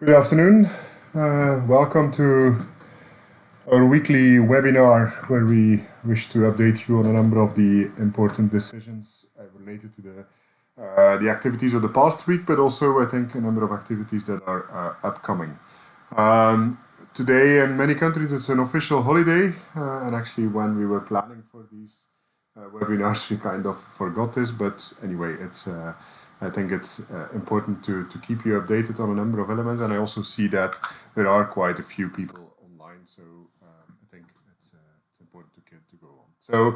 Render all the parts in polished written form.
Good afternoon. Welcome to our weekly webinar where we wish to update you on a number of the important decisions related to the activities of the past week, but also I think a number of activities that are upcoming. Today in many countries it's an official holiday, and actually when we were planning for these webinars we kind of forgot this, but anyway, I think it's important to keep you updated on a number of elements, and I also see that there are quite a few people online, so I think it's important to go on. So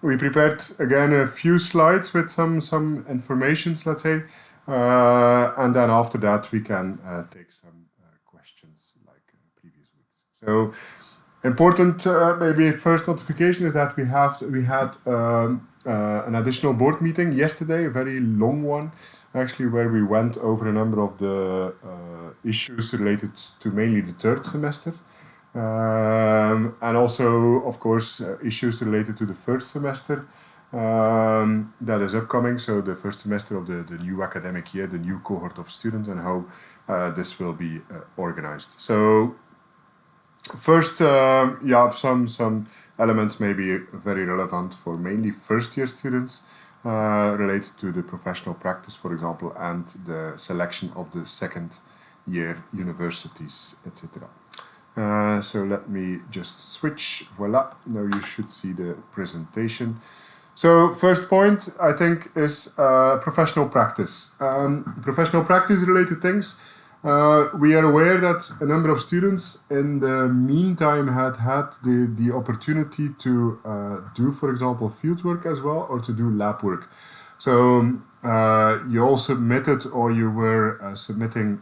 we prepared again a few slides with some informations, let's say, and then after that we can take some questions like previous weeks. So important, maybe first notification is that we had an additional board meeting yesterday, a very long one, actually, where we went over a number of the issues related to mainly the third semester, and also, of course, issues related to the first semester that is upcoming. So the first semester of the new academic year, the new cohort of students, and how this will be organized. So first, some elements may be very relevant for mainly first-year students related to the professional practice, for example, and the selection of the second-year universities, etc. So let me just switch. Voila, now you should see the presentation. So first point, I think, is professional practice. Professional practice-related things. We are aware that a number of students in the meantime had the opportunity to do, for example, fieldwork as well, or to do lab work. So you all submitted, or you were submitting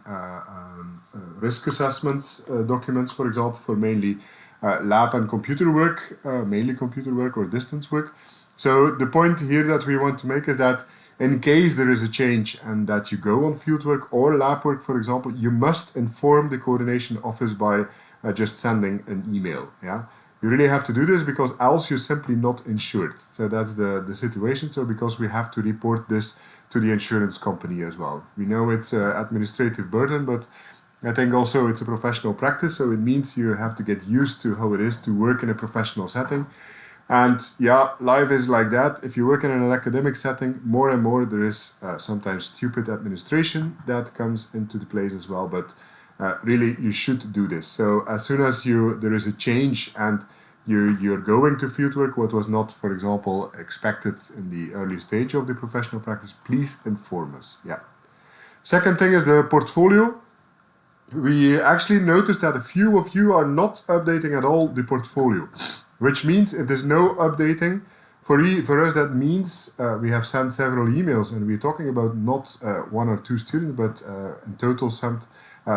risk assessments documents, for example, for mainly lab and computer work, mainly computer work or distance work. So the point here that we want to make is that in case there is a change and that you go on fieldwork or lab work, for example, you must inform the coordination office by just sending an email. Yeah, you really have to do this because else you're simply not insured. So that's the situation. So because we have to report this to the insurance company as well. We know it's an administrative burden, but I think also it's a professional practice. So it means you have to get used to how it is to work in a professional setting. And yeah, life is like that. If you work in an academic setting, more and more there is sometimes stupid administration that comes into the place as well. But really, you should do this. So as soon as there is a change and you're going to fieldwork, what was not, for example, expected in the early stage of the professional practice, please inform us. Yeah. Second thing is the portfolio. We actually noticed that a few of you are not updating at all the portfolio. Which means if there's no updating, for us that means we have sent several emails, and we're talking about not one or two students, but in total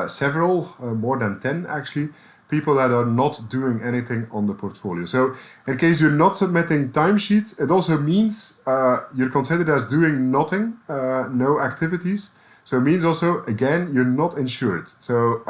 several, more than 10 actually, people that are not doing anything on the portfolio. So in case you're not submitting timesheets, it also means you're considered as doing nothing, no activities. So it means also, again, you're not insured. So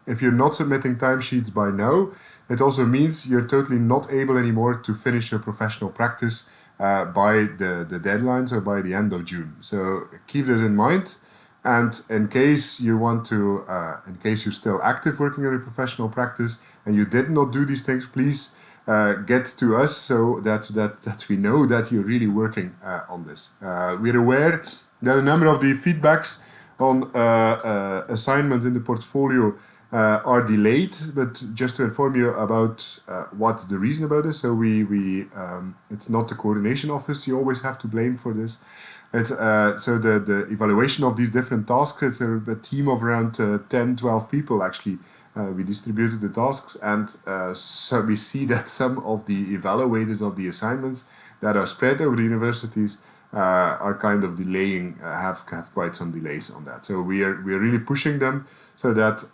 if you're not submitting timesheets by now, it also means you're totally not able anymore to finish your professional practice by the deadline, so by the end of June. So keep this in mind. And in case you want to, in case you're still active working in a professional practice and you did not do these things, please get to us so that we know that you're really working on this. We're aware that a number of the feedbacks on assignments in the portfolio are delayed, but just to inform you about what's the reason about this. So it's not the coordination office you always have to blame for this. It's so the evaluation of these different tasks. It's a team of around 10-12 people actually. We distributed the tasks, and so we see that some of the evaluators of the assignments that are spread over the universities are kind of delaying, have quite some delays on that. So we are really pushing them so that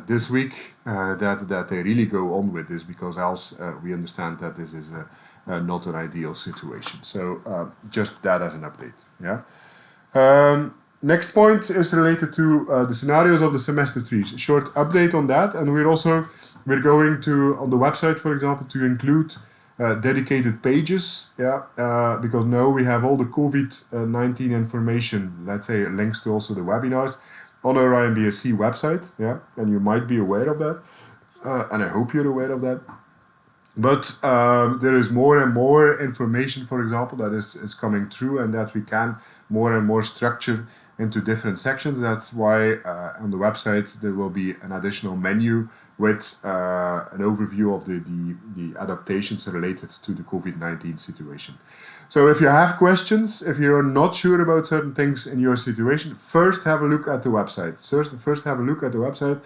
this week that they really go on with this, because else we understand that this is not an ideal situation. So just that as an update. Yeah. Next point is related to the scenarios of the semester trees. A short update on that, and we're going to, on the website, for example, to include dedicated pages, because now we have all the COVID-19 information, let's say links to also the webinars, on our IMBSC website, yeah, and you might be aware of that, and I hope you're aware of that. But there is more and more information, for example, that is coming through, and that we can more and more structure into different sections. That's why on the website there will be an additional menu with an overview of the adaptations related to the COVID-19 situation. So if you have questions, if you're not sure about certain things in your situation, first have a look at the website. First have a look at the website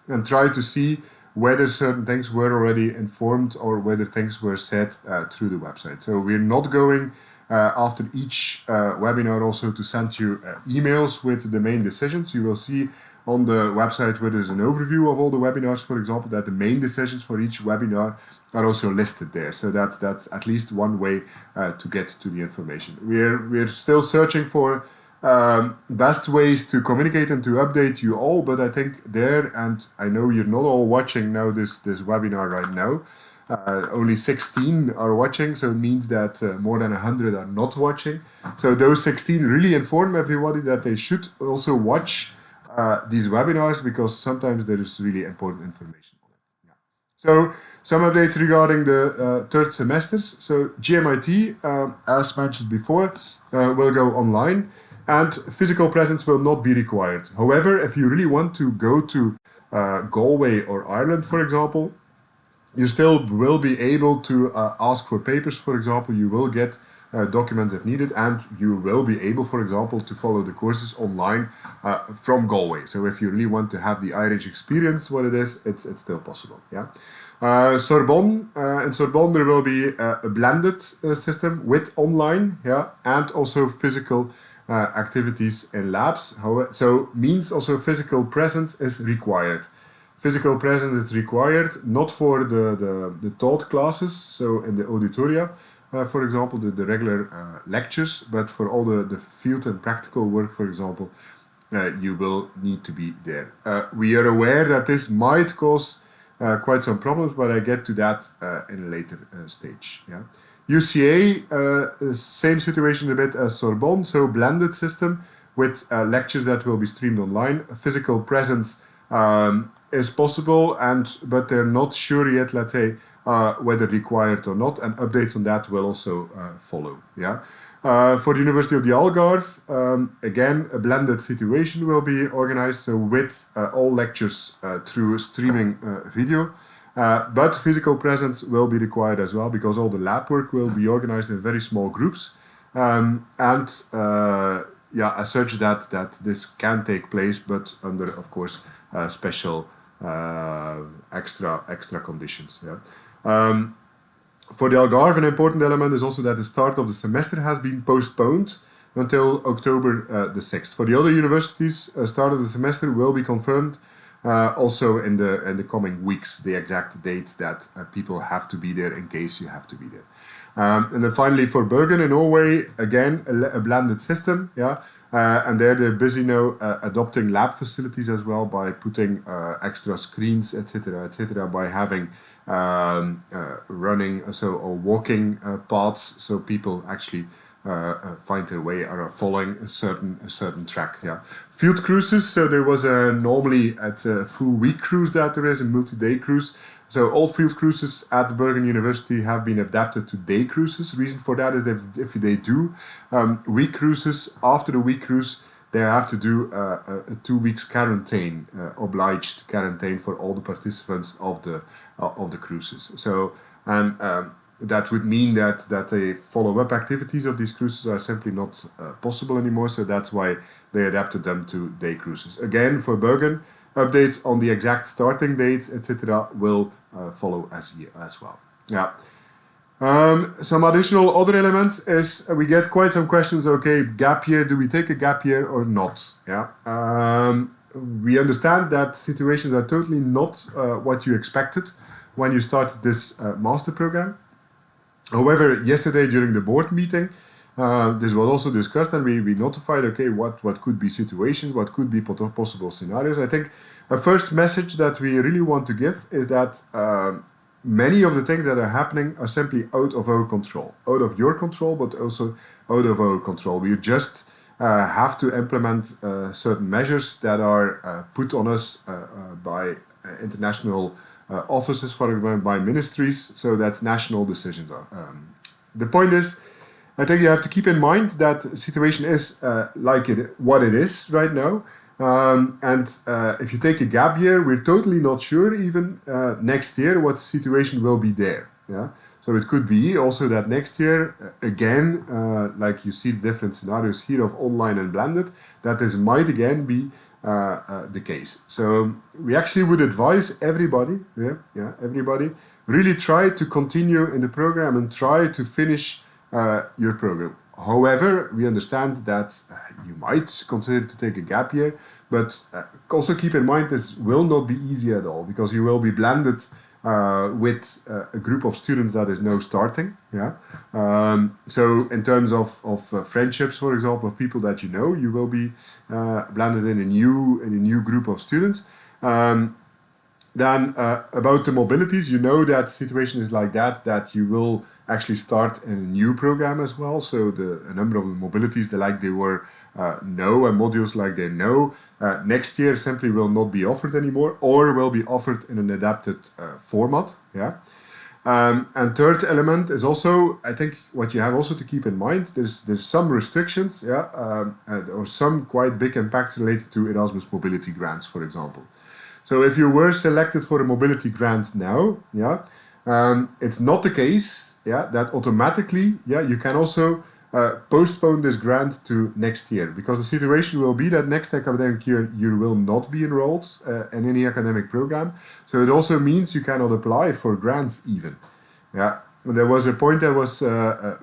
and try to see whether certain things were already informed or whether things were said through the website. So we're not going after each webinar also to send you emails with the main decisions. You will see on the website where there's an overview of all the webinars, for example, that the main decisions for each webinar are also listed there. So that's at least one way to get to the information. We're still searching for best ways to communicate and to update you all, but I think there, and I know you're not all watching now this webinar right now, only 16 are watching, so it means that more than 100 are not watching. So those 16 really inform everybody that they should also watch these webinars, because sometimes there is really important information on it. Yeah. So some updates regarding the third semesters. So GMIT, as mentioned before, will go online, and physical presence will not be required. However, if you really want to go to Galway or Ireland, for example, you still will be able to ask for papers, for example. You will get documents if needed, and you will be able, for example, to follow the courses online from Galway. So if you really want to have the Irish experience, what it is, it's still possible. Yeah. Sorbonne, in Sorbonne there will be a blended system with online, yeah, and also physical activities in labs. So means also physical presence is required. Physical presence is required not for the taught classes, so in the auditoria, for example, the regular lectures, but for all the field and practical work, for example, you will need to be there. We are aware that this might cause quite some problems, but I get to that in a later stage. Yeah. UCA, same situation a bit as Sorbonne, so blended system with lectures that will be streamed online. Physical presence is possible, but they're not sure yet, let's say, whether required or not, and updates on that will also follow. Yeah. For the University of the Algarve, again, a blended situation will be organized, so with all lectures through streaming video, but physical presence will be required as well, because all the lab work will be organized in very small groups, and as such that this can take place, but under, of course, special extra conditions. Yeah. For the Algarve, an important element is also that the start of the semester has been postponed until October the 6th. For the other universities, start of the semester will be confirmed also in the coming weeks, the exact dates that people have to be there in case you have to be there. And then finally for Bergen in Norway, again, a blended system, yeah. And they're busy now adopting lab facilities as well by putting extra screens, etc., by having running or walking paths, so people actually find their way or are following a certain track. Yeah. Field cruises. So there was normally it's a full week cruise that there is a multi-day cruise. So all field cruises at Bergen University have been adapted to day cruises. Reason for that is that if they do week cruises, after the week cruise, they have to do a 2 weeks quarantine, obliged quarantine for all the participants of the cruises. So that would mean that the follow-up activities of these cruises are simply not possible anymore. So that's why they adapted them to day cruises. Again, for Bergen, updates on the exact starting dates, etc., will follow as well. Yeah. Some additional other elements is we get quite some questions. Okay, gap year. Do we take a gap year or not? Yeah. We understand that situations are totally not what you expected when you started this master program. However, yesterday during the board meeting, this was also discussed, and we notified, okay, what could be situations, what could be possible scenarios. I think a first message that we really want to give is that many of the things that are happening are simply out of our control, out of your control, but also out of our control. We just have to implement certain measures that are put on us by international offices, for example, by ministries. So that's national decisions. The point is, I think you have to keep in mind that the situation is what it is right now. And if you take a gap year, we're totally not sure even next year what the situation will be there. Yeah. So it could be also that next year, again, like you see the different scenarios here of online and blended, that this might again be the case. So we actually would advise everybody, everybody, really try to continue in the program and try to finish your program. However, we understand that you might consider to take a gap year, but also keep in mind this will not be easy at all, because you will be blended with a group of students that is now starting. Yeah. So in terms of friendships, for example, of people that you know, you will be blended in a new group of students. Then about the mobilities, you know that situation is like that you will actually start a new program as well. So a number of mobilities they were know, and modules like they know, next year simply will not be offered anymore, or will be offered in an adapted format. Yeah. And third element is also, I think, what you have also to keep in mind. There's some restrictions, or some quite big impacts related to Erasmus mobility grants, for example. So if you were selected for a mobility grant now, it's not the case, that automatically, you can also postpone this grant to next year, because the situation will be that next academic year you will not be enrolled in any academic program. So it also means you cannot apply for grants even. There was a point that was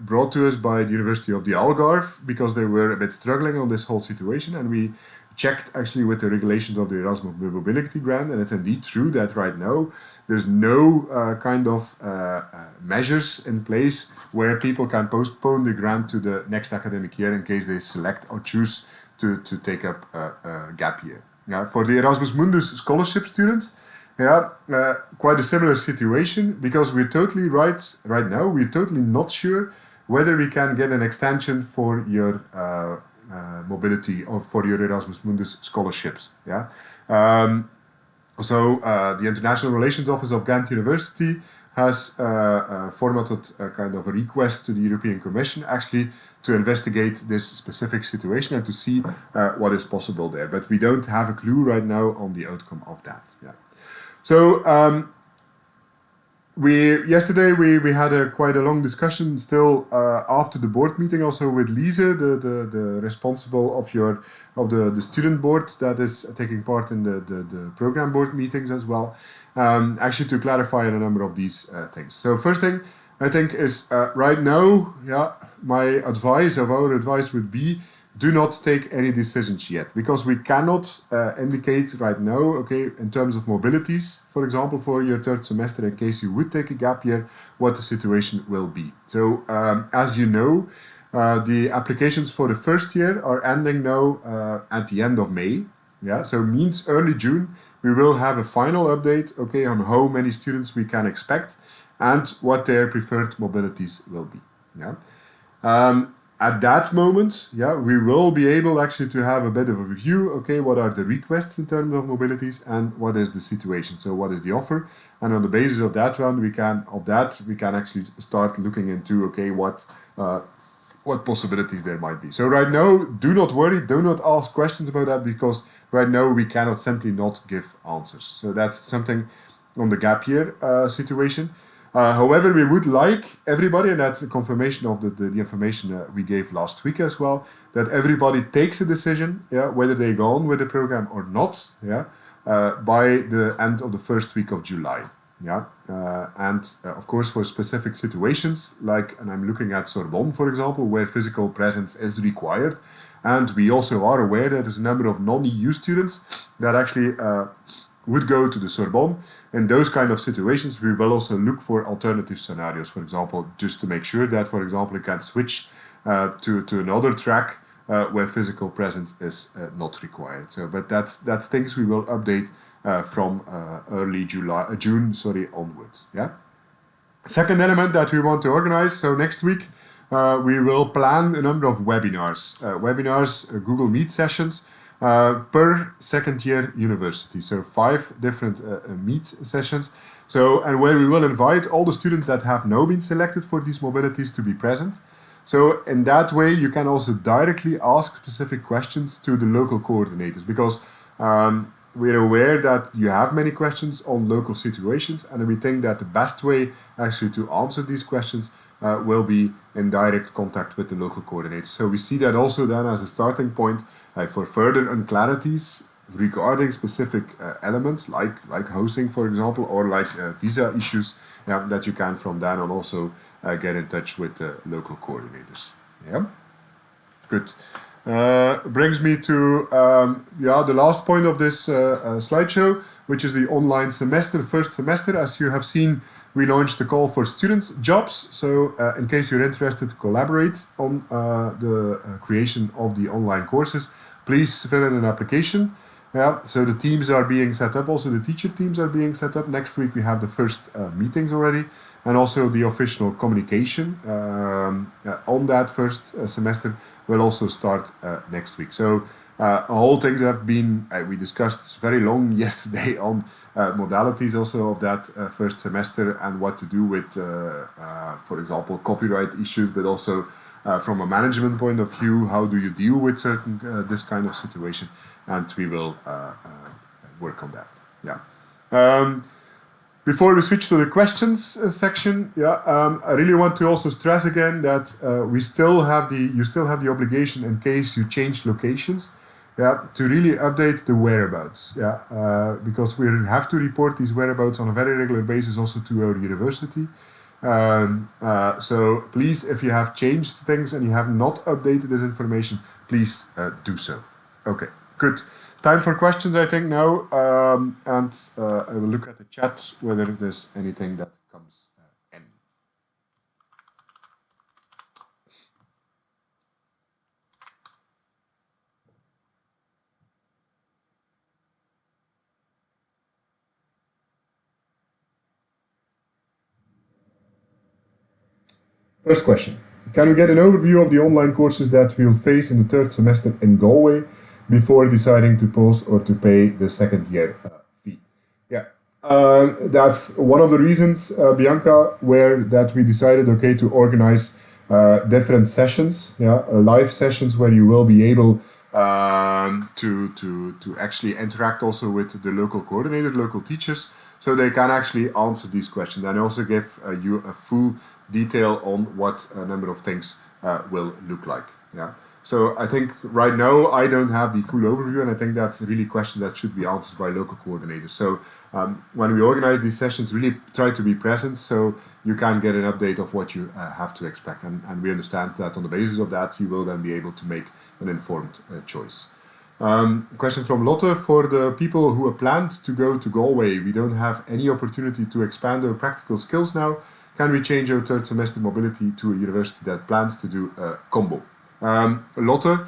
brought to us by the University of the Algarve, because they were a bit struggling on this whole situation, and we checked actually with the regulations of the Erasmus Mobility Grant, and it's indeed true that right now there's no kind of measures in place where people can postpone the grant to the next academic year in case they select or choose to take up a gap year. For the Erasmus Mundus scholarship students, quite a similar situation, because we're totally right now, we're totally not sure whether we can get an extension for your mobility or for your Erasmus Mundus scholarships. So the International Relations Office of Ghent University has formatted a kind of a request to the European Commission actually to investigate this specific situation and to see what is possible there. But we don't have a clue right now on the outcome of that. So yesterday we had quite a long discussion still after the board meeting, also with Lise, the responsible of the student board that is taking part in the program board meetings as well, actually to clarify a number of these things. So first thing I think is right now, our advice would be, do not take any decisions yet, because we cannot indicate right now, in terms of mobilities, for example, for your third semester, in case you would take a gap year, what the situation will be. So, as you know, the applications for the first year are ending now at the end of May. So it means early June, we will have a final update, on how many students we can expect and what their preferred mobilities will be. At that moment, we will be able actually to have a bit of a review, what are the requests in terms of mobilities and what is the situation, so what is the offer, and on the basis of that one, we can actually start looking into, what possibilities there might be. So right now, do not worry, do not ask questions about that, because right now we cannot simply not give answers. So that's something on the gap year situation. However, we would like everybody, and that's a confirmation of the information we gave last week as well, that everybody takes a decision, whether they go on with the program or not, by the end of the first week of July. And of course, for specific situations, and I'm looking at Sorbonne, for example, where physical presence is required, and we also are aware that there's a number of non-EU students that actually would go to the Sorbonne. In those kind of situations, we will also look for alternative scenarios, for example, just to make sure that, for example, you can switch to another track where physical presence is not required. So, but that's things we will update from early June onwards. Second element that we want to organize. So next week we will plan a number of webinars, Google Meet sessions per second year university. So 5 different Meet sessions. So, and where we will invite all the students that have now been selected for these mobilities to be present. So in that way, you can also directly ask specific questions to the local coordinators, because we're aware that you have many questions on local situations, and we think that the best way actually to answer these questions will be in direct contact with the local coordinators. So we see that also then as a starting point for further unclarities regarding specific elements like housing, for example, or like visa issues, that you can from then on also get in touch with the local coordinators. Yeah, good. Brings me to the last point of this slideshow, which is the online semester, first semester. As you have seen, we launched a call for student jobs. So in case you're interested to collaborate on the creation of the online courses, please fill in an application. Yeah, so the teams are being set up. Also, the teacher teams are being set up. Next week we have the first meetings already, and also the official communication on that first semester will also start next week. So all things have been, we discussed very long yesterday on modalities also of that first semester and what to do with, for example, copyright issues, but also from a management point of view, how do you deal with certain this kind of situation, and we will work on that. Yeah. Before we switch to the questions section, I really want to also stress again that you still have the obligation, in case you change locations, to really update the whereabouts, because we have to report these whereabouts on a very regular basis also to our university. So please, if you have changed things and you have not updated this information, please do so. Okay, good. Time for questions, I think, now, and I will look at the chat whether there's anything that comes in. First question. Can we get an overview of the online courses that we'll face in the third semester in Galway before deciding to pause or to pay the second year fee? Yeah, that's one of the reasons, Bianca, that we decided, okay, to organize different sessions, live sessions where you will be able to actually interact also with the local coordinator, local teachers, so they can actually answer these questions and also give you a full detail on what a number of things will look like. Yeah. So I think right now I don't have the full overview, and I think that's really a question that should be answered by local coordinators. So when we organize these sessions, really try to be present so you can get an update of what you have to expect. And we understand that on the basis of that, you will then be able to make an informed choice. Question from Lotte. For the people who have planned to go to Galway, we don't have any opportunity to expand our practical skills now. Can we change our third semester mobility to a university that plans to do a combo? Lotte,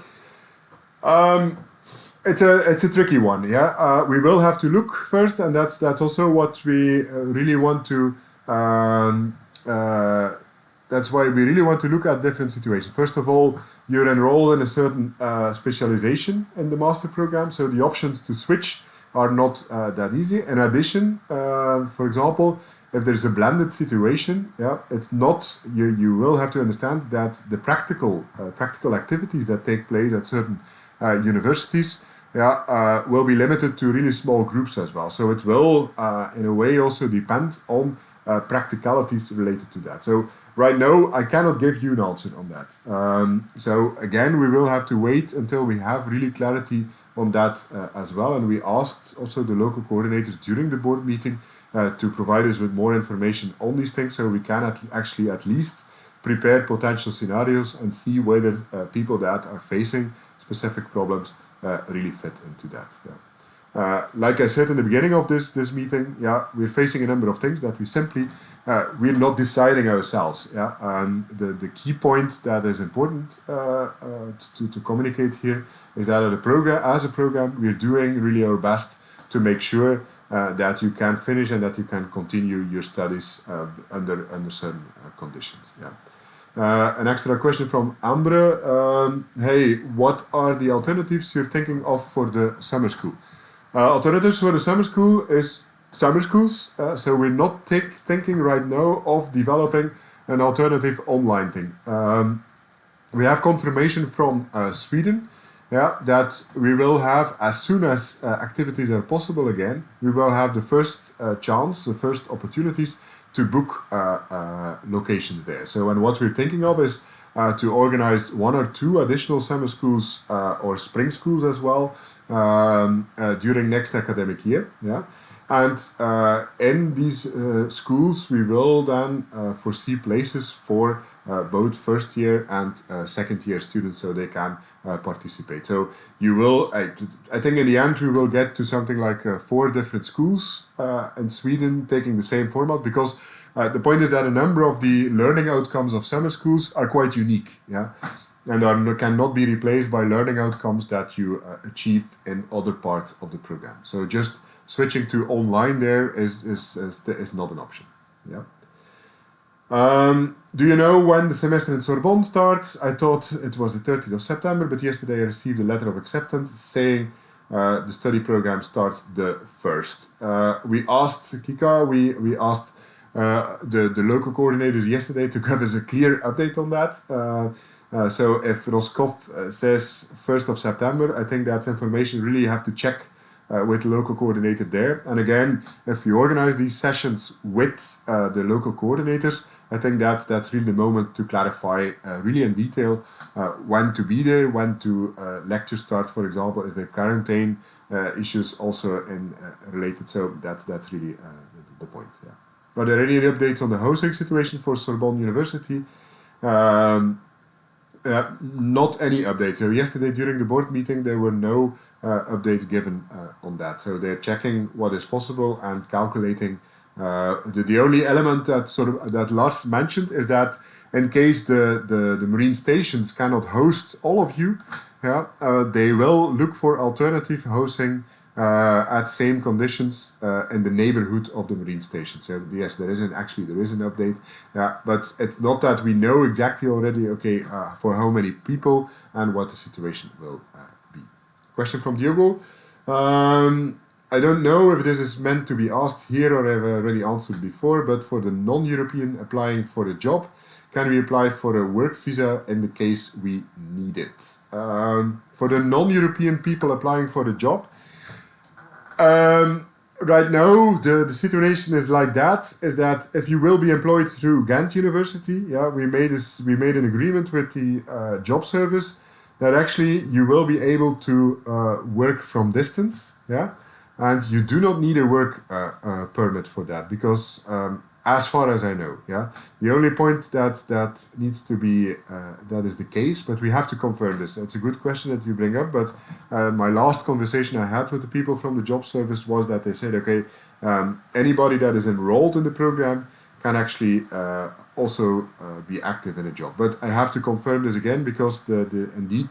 it's a tricky one. Yeah, we will have to look first, and that's also what we really want to. That's why we really want to look at different situations. First of all, you're enrolled in a certain specialization in the master program, so the options to switch are not that easy. In addition, for example, if there's a blended situation, it's not. You will have to understand that the practical activities that take place at certain universities, will be limited to really small groups as well. So it will, in a way, also depend on practicalities related to that. So right now, I cannot give you an answer on that. So again, we will have to wait until we have really clarity on that as well. And we asked also the local coordinators during the board meeting to provide us with more information on these things, so we can actually at least prepare potential scenarios and see whether people that are facing specific problems really fit into that. Like I said in the beginning of this meeting, we're facing a number of things that we simply we're not deciding ourselves. The key point that is important to communicate here is that as a program, we're doing really our best to make sure that you can finish and that you can continue your studies under certain conditions. An extra question from Ambre. Hey, what are the alternatives you're thinking of for the summer school? Alternatives for the summer school is summer schools. So we're not thinking right now of developing an alternative online thing. We have confirmation from Sweden, yeah, that we will have, as soon as activities are possible again, we will have the first chance, the first opportunities to book locations there. So, and what we're thinking of is to organize 1 or 2 additional summer schools or spring schools as well during next academic year. Yeah. And in these schools, we will then foresee places for both first year and second year students, so they can participate. So you will, I think in the end, we will get to something like 4 different schools in Sweden taking the same format, because the point is that a number of the learning outcomes of summer schools are quite unique, yeah, and cannot be replaced by learning outcomes that you achieve in other parts of the program. So just switching to online there is not an option. Yeah. Do you know when the semester in Sorbonne starts? I thought it was the 30th of September, but yesterday I received a letter of acceptance saying the study program starts the 1st. We asked Kika, we asked the local coordinators yesterday to give us a clear update on that. So if Roscoff says 1st of September, I think that's information really you have to check with the local coordinator there. And again, if you organize these sessions with the local coordinators, I think that's really the moment to clarify really in detail when to be there, when to lecture start, for example, is there quarantine issues also related. So that's really the point. Yeah. Are there any updates on the housing situation for Sorbonne University? Not any updates. So yesterday during the board meeting there were no updates given on that. So they're checking what is possible and calculating. The only element that Lars mentioned is that in case the marine stations cannot host all of you, yeah, they will look for alternative housing at same conditions in the neighborhood of the marine station. So yes, there is an update, but it's not that we know exactly already, okay, for how many people and what the situation will be. Question from Diogo. I don't know if this is meant to be asked here or have already answered before, but for the non-European applying for a job, can we apply for a work visa in the case we need it? For the non-European people applying for a job, right now the situation is like that, is that if you will be employed through Ghent University, yeah, we made an agreement with the job service that actually you will be able to work from distance, yeah, and you do not need a work permit for that, because as far as I know, yeah, the only point that needs to be that is the case, but we have to confirm this. It's a good question that you bring up, but my last conversation I had with the people from the job service was that they said, okay, anybody that is enrolled in the program can actually also be active in a job. But I have to confirm this again, because indeed,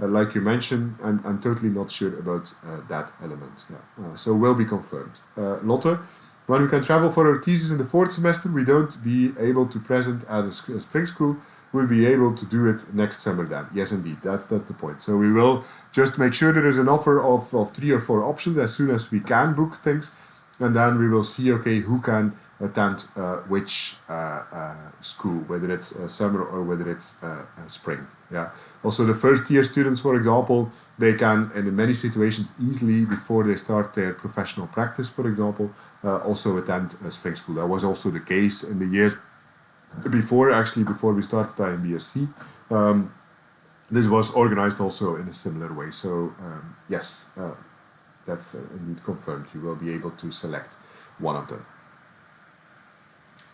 like you mentioned, I'm totally not sure about that element. Yeah. So will be confirmed. Lotte, when we can travel for our thesis in the 4th semester, we don't be able to present at a spring school. We'll be able to do it next summer then. Yes, indeed, that's the point. So we will just make sure there is an offer of 3 or 4 options as soon as we can book things, and then we will see, okay, who can attend which school, whether it's summer or whether it's spring. Yeah. Also, the first year students, for example, they can, in many situations, easily before they start their professional practice, for example, also attend spring school. That was also the case in the year before we started IMBSC. This was organized also in a similar way. So yes, that's indeed confirmed. You will be able to select one of them.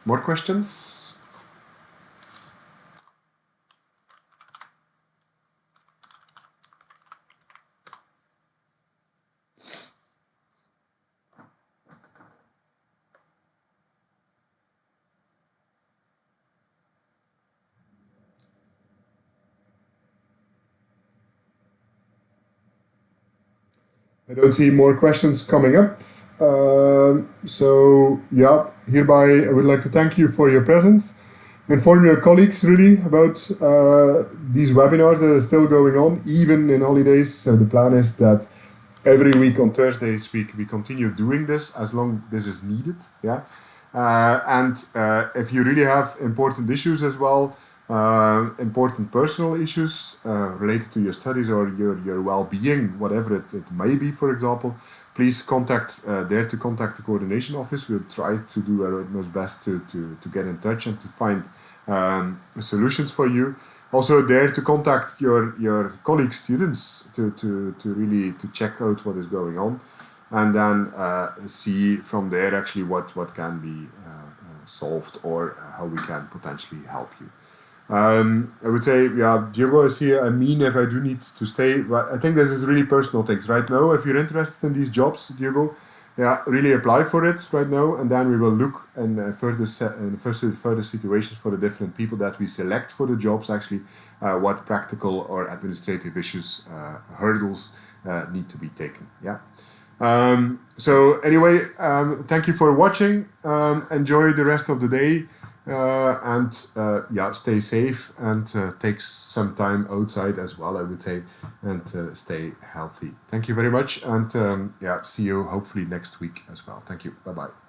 More questions? I don't see more questions coming up. So yeah, hereby I would like to thank you for your presence. inform your colleagues really about these webinars that are still going on, even in holidays. So the plan is that every week on Thursdays we continue doing this as long as this is needed. Yeah, if you really have important issues as well, important personal issues related to your studies or your well-being, whatever it may be, for example, please contact to contact the coordination office. We'll try to do our utmost best to get in touch and to find solutions for you. Also dare to contact your colleague students to really to check out what is going on, and then see from there actually what can be solved or how we can potentially help you. I would say, yeah, Diogo is here. I mean, if I do need to stay, but I think this is really personal things right now. If you're interested in these jobs, Diogo, yeah, really apply for it right now, and then we will look and further situations for the different people that we select for the jobs. Actually, what practical or administrative issues, hurdles need to be taken. Yeah. So anyway, thank you for watching. Enjoy the rest of the day. Yeah, stay safe and take some time outside as well, I would say, and stay healthy. Thank you very much, and yeah, see you hopefully next week as well. Thank you. Bye-bye.